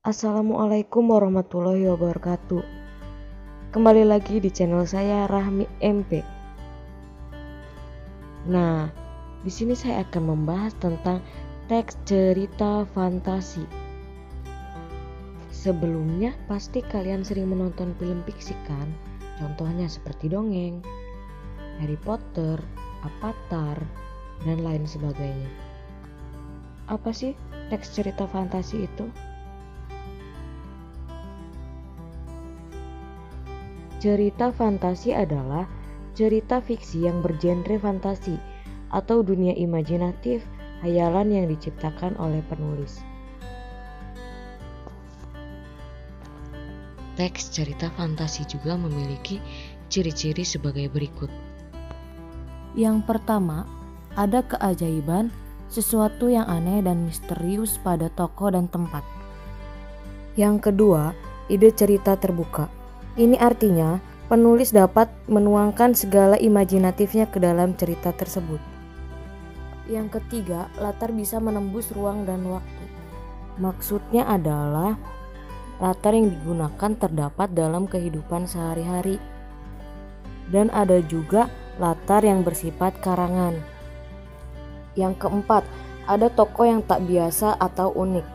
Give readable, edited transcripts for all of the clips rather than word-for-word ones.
Assalamualaikum warahmatullahi wabarakatuh. Kembali lagi di channel saya Rahmi MP. Nah, di sini saya akan membahas tentang teks cerita fantasi. Sebelumnya pasti kalian sering menonton film fiksi kan? Contohnya seperti dongeng, Harry Potter, Avatar, dan lain sebagainya. Apa sih teks cerita fantasi itu? Cerita fantasi adalah cerita fiksi yang bergenre fantasi atau dunia imajinatif hayalan yang diciptakan oleh penulis. Teks cerita fantasi juga memiliki ciri-ciri sebagai berikut. Yang pertama, ada keajaiban, sesuatu yang aneh dan misterius pada tokoh dan tempat. Yang kedua, ide cerita terbuka. Ini artinya penulis dapat menuangkan segala imajinatifnya ke dalam cerita tersebut. Yang ketiga, latar bisa menembus ruang dan waktu. Maksudnya adalah latar yang digunakan terdapat dalam kehidupan sehari-hari. Dan ada juga latar yang bersifat karangan. Yang keempat, ada tokoh yang tak biasa atau unik.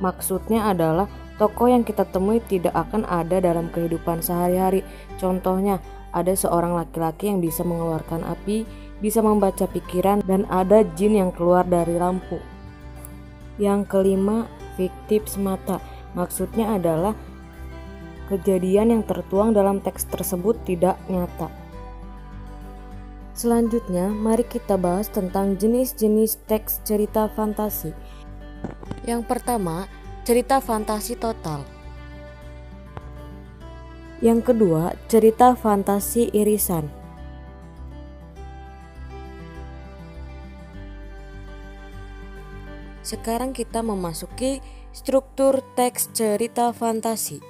Maksudnya adalah tokoh yang kita temui tidak akan ada dalam kehidupan sehari-hari. Contohnya, ada seorang laki-laki yang bisa mengeluarkan api, bisa membaca pikiran, dan ada jin yang keluar dari lampu. Yang kelima, fiktif semata. Maksudnya adalah kejadian yang tertuang dalam teks tersebut tidak nyata. Selanjutnya, mari kita bahas tentang jenis-jenis teks cerita fantasi. Yang pertama, cerita fantasi total. Yang kedua, cerita fantasi irisan. Sekarang kita memasuki struktur teks cerita fantasi.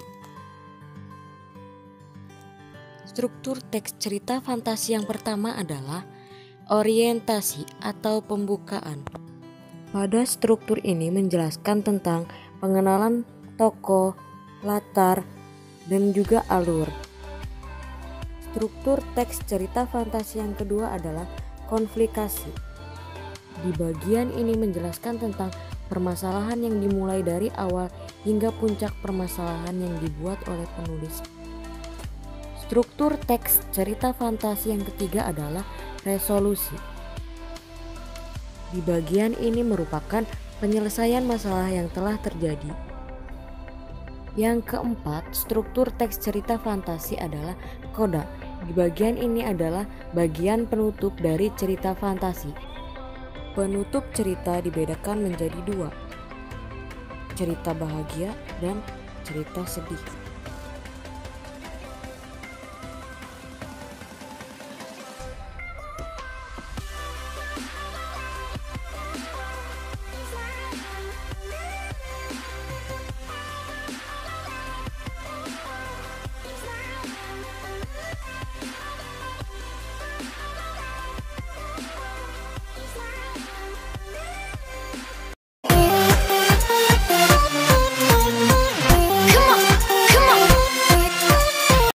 Struktur teks cerita fantasi yang pertama adalah orientasi atau pembukaan. Pada struktur ini menjelaskan tentang pengenalan tokoh, latar, dan juga alur. Struktur teks cerita fantasi yang kedua adalah konflikasi. Di bagian ini menjelaskan tentang permasalahan yang dimulai dari awal hingga puncak permasalahan yang dibuat oleh penulis. Struktur teks cerita fantasi yang ketiga adalah resolusi. Di bagian ini merupakan penyelesaian masalah yang telah terjadi. Yang keempat, struktur teks cerita fantasi adalah koda. Di bagian ini adalah bagian penutup dari cerita fantasi. Penutup cerita dibedakan menjadi dua, cerita bahagia dan cerita sedih.